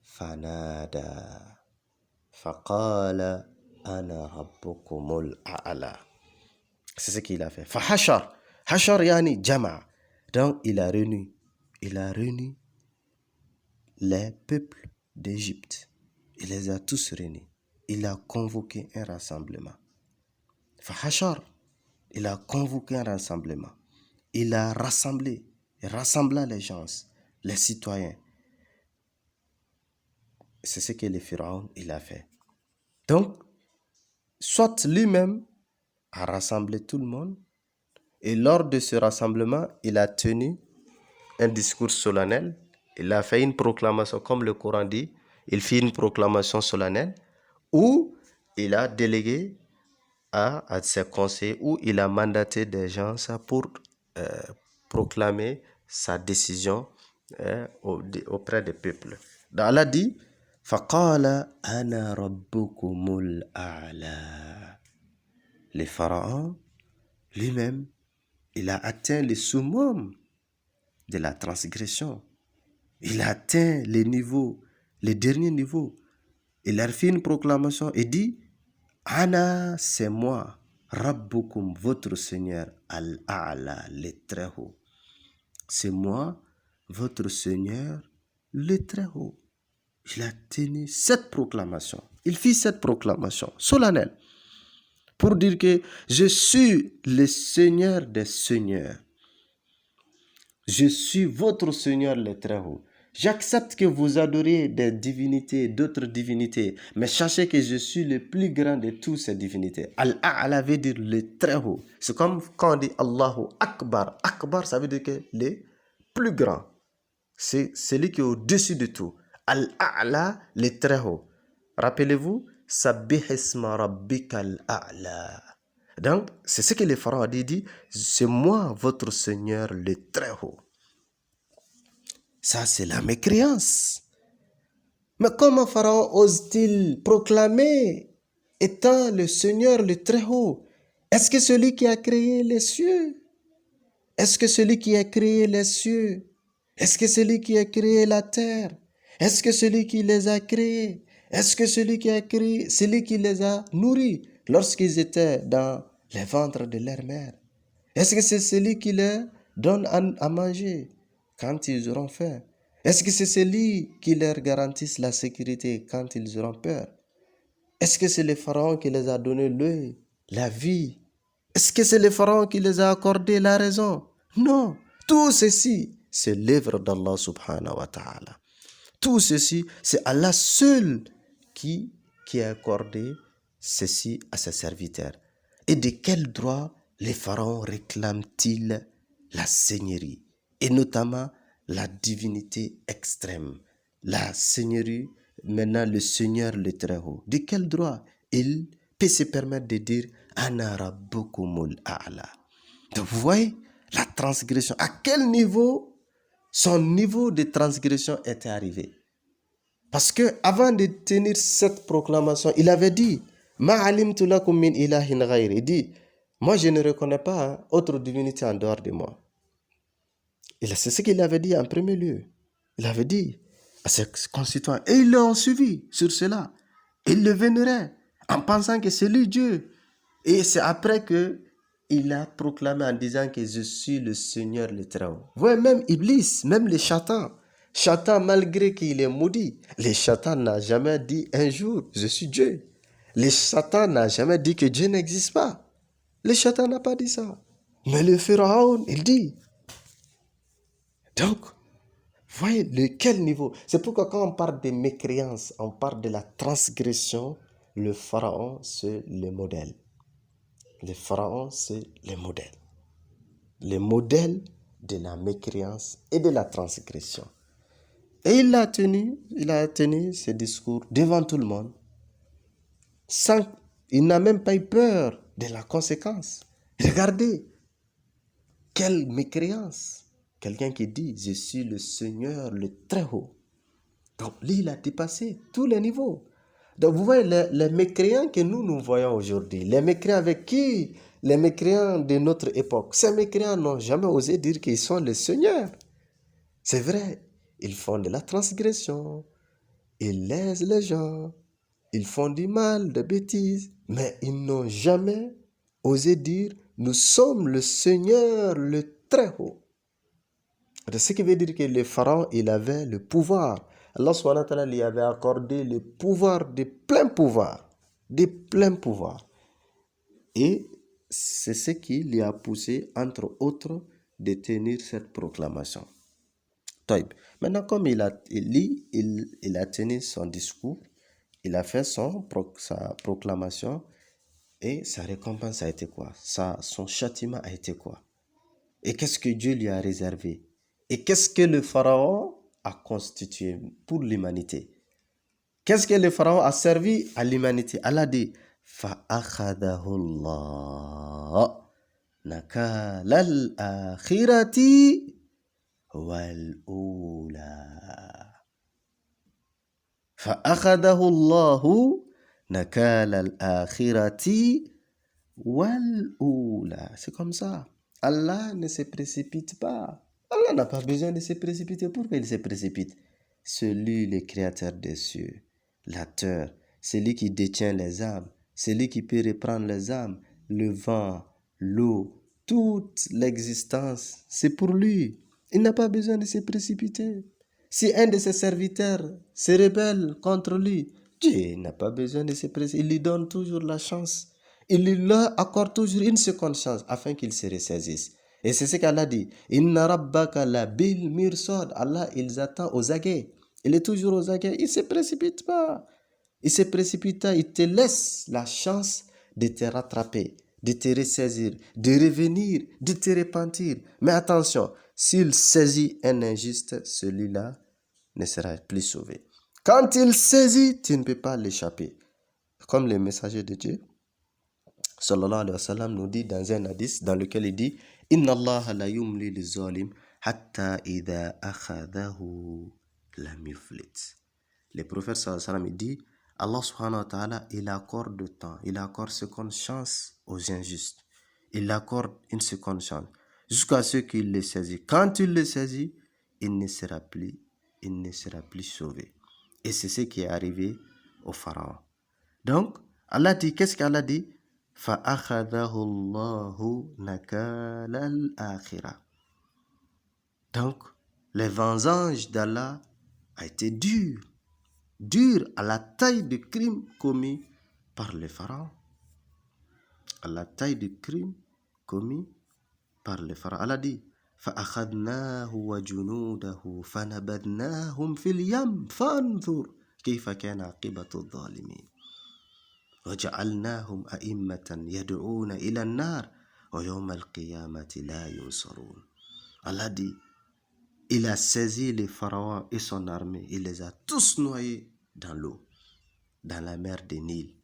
fanada faqala ana rabbukumul a'la. C'est ce qu'il a fait. Fahashar, hashar yani jama'a. Donc il a réuni les peuples d'Égypte. Il les a tous réunis. Il a convoqué un rassemblement. Fahashar, il a convoqué un rassemblement. Il a rassemblé, il rassembla les gens, les citoyens. C'est ce que le Pharaon il a fait. Donc, soit lui-même a rassemblé tout le monde, et lors de ce rassemblement, il a tenu un discours solennel. Il a fait une proclamation, comme le Coran dit, il fit une proclamation solennelle où il a délégué à ses conseils, où il a mandaté des gens pour proclamer sa décision auprès des peuples. Donc Allah dit Faqala ana rabbukumul a'la. Le pharaon lui-même, il a atteint le summum de la transgression. Il a atteint le dernier niveau. Il a fait une proclamation et dit Ana, c'est moi, Rabbukum, votre Seigneur, Al-A'la, le très haut. C'est moi, votre Seigneur, le très haut. Il a tenu cette proclamation. Il fit cette proclamation solennelle pour dire que je suis le Seigneur des Seigneurs. Je suis votre Seigneur, le très haut. J'accepte que vous adorez des divinités, d'autres divinités, mais sachez que je suis le plus grand de toutes ces divinités. Al-A'la veut dire le très haut. C'est comme quand on dit Allahu Akbar. Akbar, ça veut dire que le plus grand. C'est celui qui est au-dessus de tout. Al-A'la, le très haut. Rappelez-vous, Sabbih isma rabbika al-A'la. Donc, c'est ce que le pharaon a dit, c'est moi, votre Seigneur, le très haut. Ça, c'est la mécréance. Mais comment Pharaon ose-t-il proclamer étant le Seigneur le très haut? Est-ce que celui qui a créé les cieux? Est-ce que celui qui a créé les cieux? Est-ce que celui qui a créé la terre? Est-ce que celui qui les a créés? Est-ce que celui qui a créé, celui qui les a nourris lorsqu'ils étaient dans les ventres de leur mère? Est-ce que c'est celui qui leur donne à manger quand ils auront faim? Est-ce que c'est celui qui leur garantisse la sécurité quand ils auront peur? Est-ce que c'est le pharaon qui les a donné l'œil, la vie? Est-ce que c'est le pharaon qui les a accordé la raison? Non. Tout ceci, c'est l'œuvre d'Allah subhanahu wa ta'ala. Tout ceci, c'est Allah seul qui a accordé ceci à ses serviteurs. Et de quel droit les pharaons réclament-ils la seigneurie, et notamment la divinité extrême, la seigneurie, maintenant le Seigneur le très haut? De quel droit il peut se permettre de dire Ana rabbukumul a'la? Donc vous voyez la transgression, à quel niveau son niveau de transgression était arrivé. Parce que avant de tenir cette proclamation, il avait dit Ma alimtu lakum min ilahin ghayri. Il dit moi je ne reconnais pas autre divinité en dehors de moi. Et c'est ce qu'il avait dit en premier lieu. Il avait dit à ses concitoyens, et ils l'ont suivi sur cela. Ils le vénéraient en pensant que c'est lui Dieu. Et c'est après que il a proclamé en disant que je suis le Seigneur le très haut. Vous voyez, même Iblis, même les Satan, malgré qu'il est maudit, les Satan n'a jamais dit un jour je suis Dieu. Les Satan n'a jamais dit que Dieu n'existe pas. Les Satan n'a pas dit ça. Mais le Pharaon, il dit. Donc, voyez quel niveau. C'est pourquoi quand on parle de mécréance, on parle de la transgression, le Pharaon, c'est le modèle. Le Pharaon, c'est le modèle. Le modèle de la mécréance et de la transgression. Et il a tenu ce discours devant tout le monde. Il n'a même pas eu peur de la conséquence. Regardez, quelle mécréance. Quelqu'un qui dit, je suis le Seigneur le très haut. Donc lui, il a dépassé tous les niveaux. Donc vous voyez, les mécréants que nous voyons aujourd'hui, les mécréants avec qui, les mécréants de notre époque, ces mécréants n'ont jamais osé dire qu'ils sont le Seigneur. C'est vrai, ils font de la transgression, ils lèsent les gens, ils font du mal, des bêtises, mais ils n'ont jamais osé dire, nous sommes le Seigneur le très haut. Ce qui veut dire que le pharaon, il avait le pouvoir. Allah subhanahu wa ta'ala lui avait accordé le pouvoir, de plein pouvoir. Et c'est ce qui lui a poussé, entre autres, de tenir cette proclamation. Maintenant, comme il a tenu son discours, il a fait sa proclamation, et sa récompense a été quoi? Son châtiment a été quoi? Et qu'est-ce que Dieu lui a réservé? Et qu'est-ce que le pharaon a constitué pour l'humanité? Qu'est-ce que le pharaon a servi à l'humanité? Allah dit فَأَخَذَهُ اللَّهُ نَكَالَ الْآخِرَةِ وَالْأُولَى. فَأَخَذَهُ اللَّهُ نَكَالَ الْآخِرَةِ وَالْأُولَى. C'est comme ça. Allah ne se précipite pas. Allah n'a pas besoin de se précipiter. Pourquoi il se précipite? Celui, le créateur des cieux, la terre, celui qui détient les âmes, celui qui peut reprendre les âmes, le vent, l'eau, toute l'existence, c'est pour lui. Il n'a pas besoin de se précipiter. Si un de ses serviteurs se rebelle contre lui, Dieu n'a pas besoin de se précipiter. Il lui donne toujours la chance. Il lui accorde toujours une seconde chance afin qu'il se ressaisisse. Et c'est ce qu'Allah dit. Inna rabbaka la bil mirsad. Allah, il attend aux aguets. Il est toujours aux aguets. Il ne se précipite pas. Il se précipite pas. Il te laisse la chance de te rattraper, de te ressaisir, de revenir, de te repentir. Mais attention, s'il saisit un injuste, celui-là ne sera plus sauvé. Quand il saisit, tu ne peux pas l'échapper. Comme le messager de Dieu, sallallahu alayhi wa sallam, nous dit dans un hadith dans lequel il dit Inna Allah la yumli li zalim hatta idha akhadahu lam yuflit. Le prophète sallallahu alayhi wa sallam il dit Allah subhanahu wa ta'ala, il accorde du temps, il accorde seconde chance aux injustes. Il accorde une seconde chance jusqu'à ce qu'il le saisit. Quand il le saisit, il ne sera plus sauvé. Et c'est ce qui est arrivé au pharaon. Donc, Allah dit, qu'est-ce qu'Allah dit? فَأَخَذَهُ اللَّهُ نَكَالَ الْآخِرَةِ. Donc, les vengeances d'Allah a été dur à la taille de crime commis par le pharaon. À la taille de crime commis par le pharaon. Allah dit فَأَخَذْنَاهُ وَجُنُودَهُ فَنَبَذْنَاهُمْ فِي الْيَمِّ فَانظُرْ كَيْفَ كَانَ عَاقِبَةُ الظَّالِمِينَ وَجَعَلْنَاهُمْ أَئِمَّةً يَدْعُونَ إِلَى النَّارِ وَيَوْمَ الْقِيَامَةِ لَا يُنصَرُونَ. Allah dit, il a saisi les pharaons et son armée, il les a tous noyés dans l'eau, dans la mer des Nil.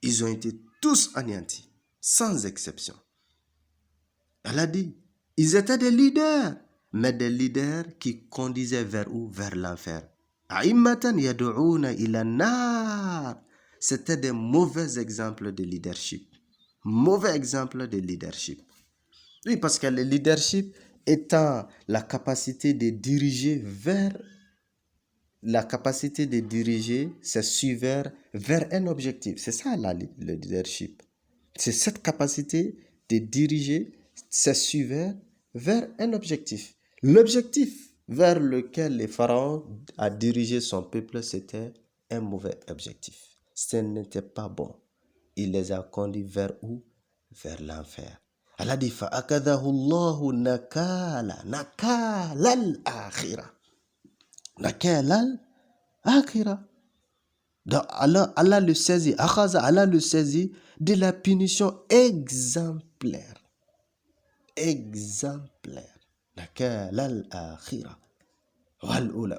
Ils ont été tous anéantis, sans exception. Allah dit, ils étaient des leaders, mais des leaders qui conduisaient vers où? Vers l'enfer. A'immatan yad'una ila nar. C'était des mauvais exemples de leadership. Mauvais exemples de leadership. Oui, parce que le leadership étant la capacité de diriger ses suiveurs vers un objectif. C'est ça le leadership. C'est cette capacité de diriger ses suiveurs vers un objectif. L'objectif vers lequel le pharaon a dirigé son peuple, c'était un mauvais objectif. Ce n'était pas bon. Il les a conduits vers où? Vers l'enfer. Allah dit فَأَكَذَهُ اللَّهُ نَكَالَ الْآخِرَةِ. نَكَالَ الْآخِرَةِ. Donc Allah le saisit. Allah le saisit de la punition exemplaire. نَكَالَ الْآخِرَةِ.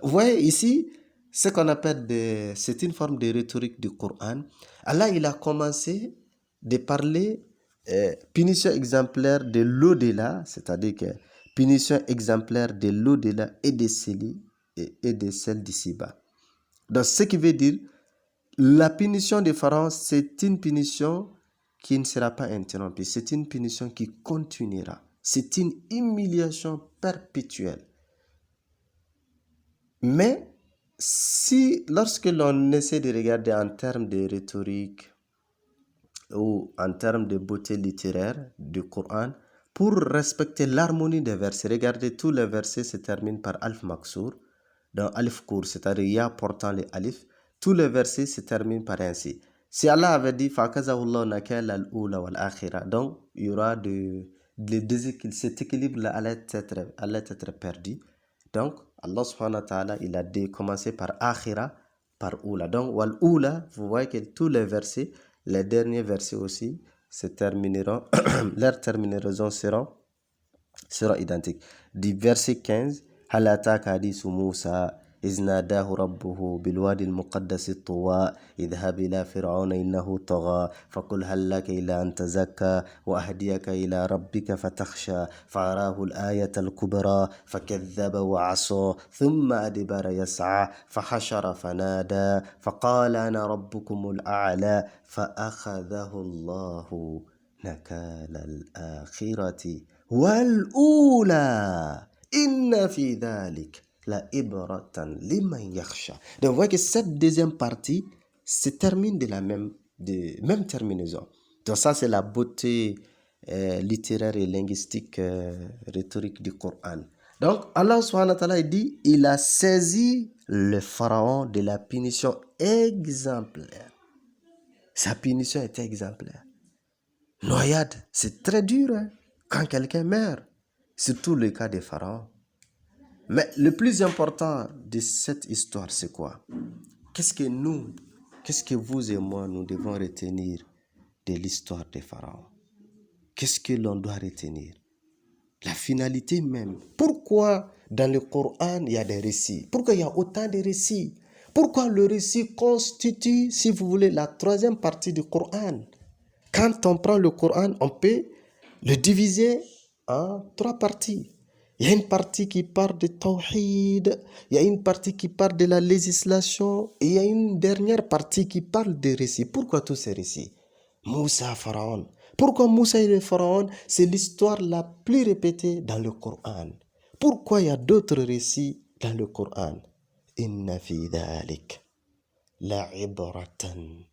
Vous voyez ici, ce qu'on appelle c'est une forme de rhétorique du Coran. Allah, il a commencé de parler punition exemplaire de l'au-delà, c'est-à-dire que punition exemplaire de l'au-delà et de celle d'ici-bas. Donc, ce qui veut dire, la punition des pharaons, c'est une punition qui ne sera pas interrompue. C'est une punition qui continuera. C'est une humiliation perpétuelle. Mais lorsque l'on essaie de regarder en termes de rhétorique ou en termes de beauté littéraire du Coran, pour respecter l'harmonie des versets, regardez, tous les versets se terminent par Alif Maksour, dans Alif Kour, c'est-à-dire Ya portant les Alif, tous les versets se terminent par ainsi. Si Allah avait dit Fakazahullah nakal al-ula wal-akhira, donc il y aura cet équilibre-là allait être perdu. Donc, Allah subhanahu wa ta'ala, il a commencé par akhira, par oula. Donc, wal oula, vous voyez que tous les versets, les derniers versets aussi, se termineront, leurs terminaisons seront identiques. Du verset 15, هل أتاك حديث موسى إذ ناداه ربه بالوادي المقدس طوى اذهب إلى فرعون إنه طغى فقل هل لك إلى أن تزكى وأهديك إلى ربك فتخشى فأراه الآية الكبرى فكذب وعصى ثم أدبر يسعى فحشر فنادى فقال أنا ربكم الأعلى فأخذه الله نكال الآخرة والأولى Inna fi dhalik la ibratan liman yakhsha. Donc vous voyez que cette deuxième partie se termine de même terminaison. Donc ça c'est la beauté littéraire et linguistique rhétorique du Coran. Donc Allah subhanahu wa ta'ala dit, il a saisi le pharaon de la punition exemplaire. Sa punition était exemplaire. Noyade, c'est très dur hein, quand quelqu'un meurt. surtout le cas des pharaons. Mais le plus important de cette histoire, c'est quoi? Qu'est-ce que vous et moi, nous devons retenir de l'histoire des pharaons? Qu'est-ce que l'on doit retenir? La finalité même. Pourquoi dans le Coran, il y a des récits? Pourquoi il y a autant de récits? Pourquoi le récit constitue, si vous voulez, la troisième partie du Coran? Quand on prend le Coran, on peut le diviser en trois parties. Il y a une partie qui parle de Tawhid, il y a une partie qui parle de la législation, et il y a une dernière partie qui parle des récits. Pourquoi tous ces récits? Moussa, Pharaon. Pourquoi Moussa et le Pharaon? C'est l'histoire la plus répétée dans le Coran. Pourquoi il y a d'autres récits dans le Coran? Inna fi dhalik la ibratan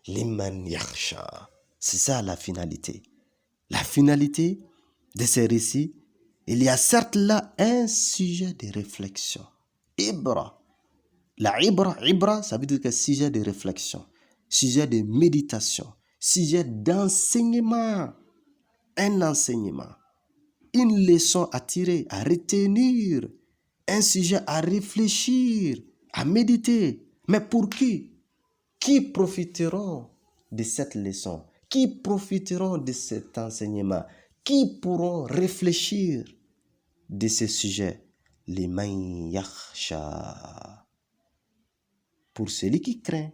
liman yakhsha. C'est ça la finalité. La finalité de ces récits, il y a certes là un sujet de réflexion. Ibra. La ibra, ça veut dire que sujet de réflexion, sujet de méditation, sujet d'enseignement. Un enseignement, une leçon à tirer, à retenir, un sujet à réfléchir, à méditer. Mais pour qui? Qui profiteront de cette leçon? Qui profiteront de cet enseignement? Qui pourront réfléchir de ce sujet? Liman yakhsha. Pour celui qui craint.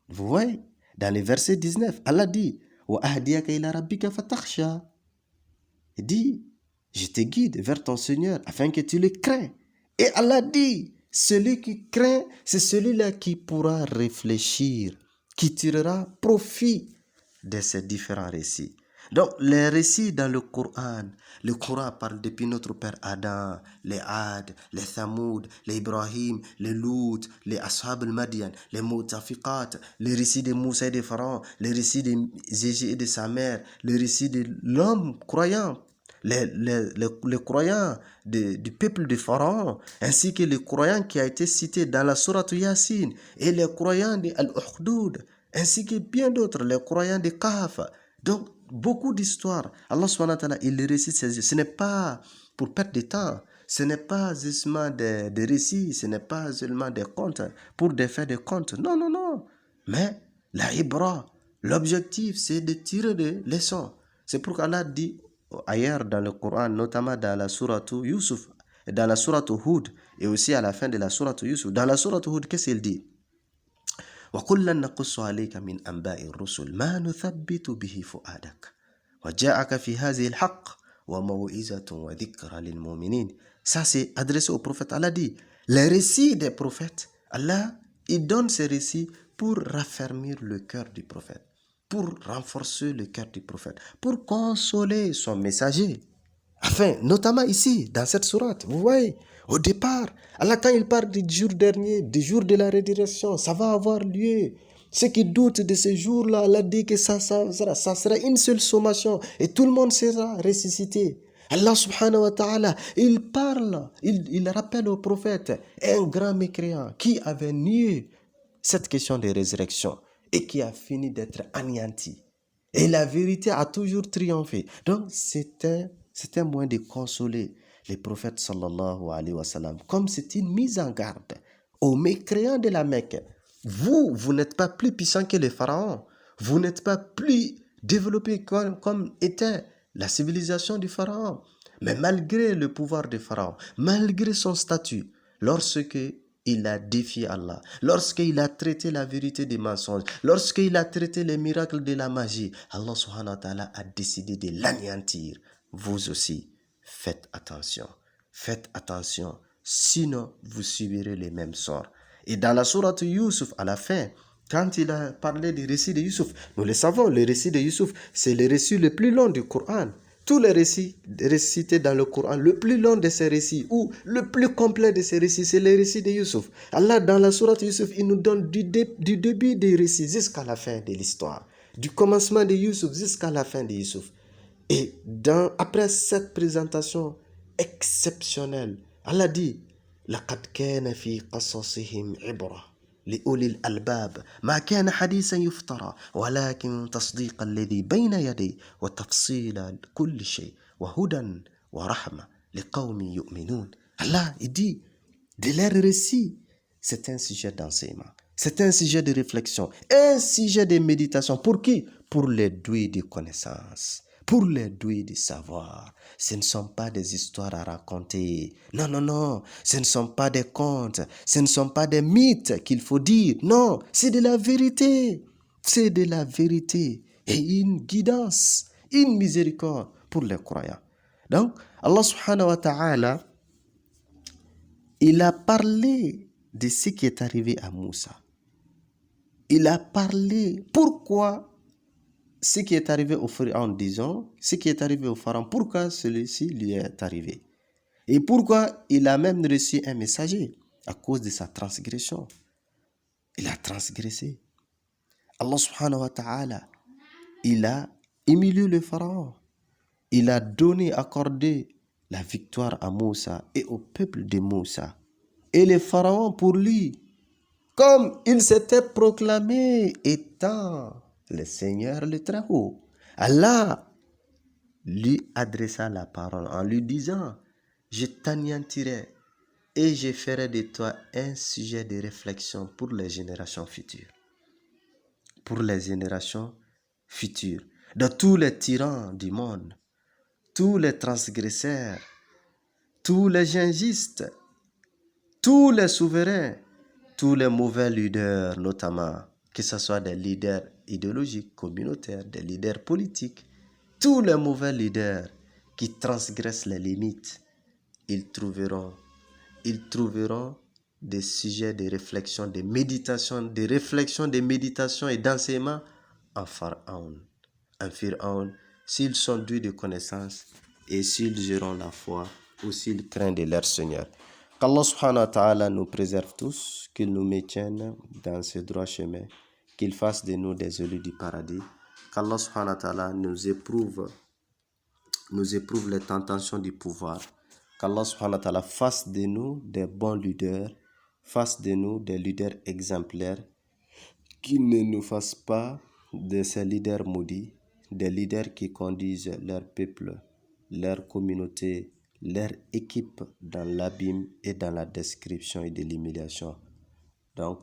Vous voyez, dans le verset 19, Allah dit Wa ahdiyaka ila rabbika fatakhsha. Il dit je te guide vers ton Seigneur afin que tu le crains. Et Allah dit celui qui craint, c'est celui-là qui pourra réfléchir, qui tirera profit de ces différents récits. Donc, les récits dans le Coran parle depuis notre père Adam, les Ad, les Thamoud, les Ibrahim, les Lut, les Ashab al-Madian, les Mutafiqat, les récits de Moussa et de Pharaon, les récits de Zéji et de sa mère, les récits de l'homme croyant, les croyants du peuple de Pharaon, ainsi que les croyants qui a été cité dans la sourate Yasin, et les croyants de Al-Ukhdud, ainsi que bien d'autres, les croyants de Kahf. Donc, beaucoup d'histoires. Allah subhanahu wa ta'ala, il les récite. Ce n'est pas pour perdre de temps. Ce n'est pas seulement des récits. Ce n'est pas seulement des contes pour faire des contes. Non, non, non. Mais la ibra, l'objectif, c'est de tirer des leçons. C'est pourquoi Allah dit ailleurs dans le Coran, notamment dans la sourate Yusuf, dans la sourate Hud, et aussi à la fin de la sourate Yusuf. Dans la sourate Hud, qu'est-ce qu'il dit? وَكُلًّا نَقُصُّ عَلَيْكَ مِنْ أَنْبَاءِ الرُّسُلِ مَا نُثَبِّتُ بِهِ فُؤَادَكَ وَجَاءَكَ فِي هَذِهِ الْحَقِّ وَمَوْعِظَةٌ وَذِكْرَى لِلْمُؤْمِنِينَ. Ça, c'est adressé aux prophètes. Allah dit, les récits des prophètes, Allah, il donne ces récits pour raffermir le cœur du prophète, pour renforcer le cœur du prophète, pour consoler son messager. Enfin, notamment ici, dans cette sourate, vous voyez, au départ, Allah, quand il parle du jour dernier, du jour de la résurrection, ça va avoir lieu. Ceux qui doutent de ce jour-là, Allah dit que ça sera une seule sommation et tout le monde sera ressuscité. Allah subhanahu wa ta'ala, il parle, il rappelle au prophète un grand mécréant qui avait nié cette question de résurrection et qui a fini d'être anéanti. Et la vérité a toujours triomphé. Donc, c'est un moyen de consoler les prophètes sallallahu alayhi wa sallam. Comme c'est une mise en garde aux mécréants de la Mecque. Vous n'êtes pas plus puissant que les pharaons. Vous n'êtes pas plus développé comme était la civilisation du pharaon. Mais malgré le pouvoir du pharaon, malgré son statut, lorsque il a défié Allah, lorsqu'il a traité la vérité des mensonges, lorsqu'il a traité les miracles de la magie, Allah subhanahu wa ta'ala a décidé de l'anéantir. Vous aussi, faites attention. Faites attention, sinon vous subirez les mêmes sorts. Et dans la sourate Yusuf, à la fin, quand il a parlé du récit de Yusuf, nous le savons, le récit de Yusuf, c'est le récit le plus long du Coran. Tous les récits récités dans le Coran, le plus long de ces récits, ou le plus complet de ces récits, c'est le récit de Yusuf. Allah, dans la sourate Yusuf, il nous donne du début des récits jusqu'à la fin de l'histoire. Du commencement de Yusuf jusqu'à la fin de Yusuf. Et après cette présentation exceptionnelle, Allah dit لقد كان في قصصهم عبرة لأولي الألباب ما كان حديثا يفترى ولكن تصديق الذي بين يديه وتفصيل كل شيء وهدى wa rahma liqawmin yu'minun. Allah, il dit, de leurs récits, c'est un sujet d'enseignement, c'est un sujet de réflexion, un sujet de méditation. Pour qui? Pour les doués de connaissances, pour les doués de savoir. Ce ne sont pas des histoires à raconter. Non, non, non. Ce ne sont pas des contes. Ce ne sont pas des mythes qu'il faut dire. Non, c'est de la vérité. C'est de la vérité et une guidance, une miséricorde pour les croyants. Donc, Allah subhanahu wa ta'ala, il a parlé de ce qui est arrivé à Moussa. Il a parlé pourquoi ce qui est arrivé au Pharaon, disons, ce qui est arrivé au Pharaon, pourquoi celui-ci lui est arrivé. Et pourquoi il a même reçu un messager à cause de sa transgression. Il a transgressé. Allah subhanahu wa ta'ala, il a humilié le Pharaon. Il a accordé la victoire à Moussa et au peuple de Moussa. Et le Pharaon pour lui, comme il s'était proclamé étant le Seigneur le Très-Haut, Allah lui adressa la parole en lui disant, je t'anéantirai et je ferai de toi un sujet de réflexion pour les générations futures. Pour les générations futures. De tous les tyrans du monde, tous les transgresseurs, tous les gingistes, tous les souverains, tous les mauvais leaders, notamment, que ce soit des leaders idéologiques, communautaires, des leaders politiques, tous les mauvais leaders qui transgressent les limites, ils trouveront des sujets de réflexion, de méditation, de réflexion, de méditation et d'enseignement en Pharaon. En Pharaon, s'ils sont doués de connaissances et s'ils auront la foi ou s'ils craignent de leur Seigneur. Qu'Allah subhanahu wa ta'ala nous préserve tous, qu'il nous maintienne dans ce droit chemin, qu'il fasse de nous des élus du paradis, qu'Allah subhanahu wa ta'ala nous éprouve les tentations du pouvoir, qu'Allah subhanahu wa ta'ala fasse de nous des bons leaders, fasse de nous des leaders exemplaires, qu'il ne nous fasse pas de ces leaders maudits, des leaders qui conduisent leur peuple, leur communauté, leur équipe dans l'abîme et dans la description et de l'humiliation. Donc,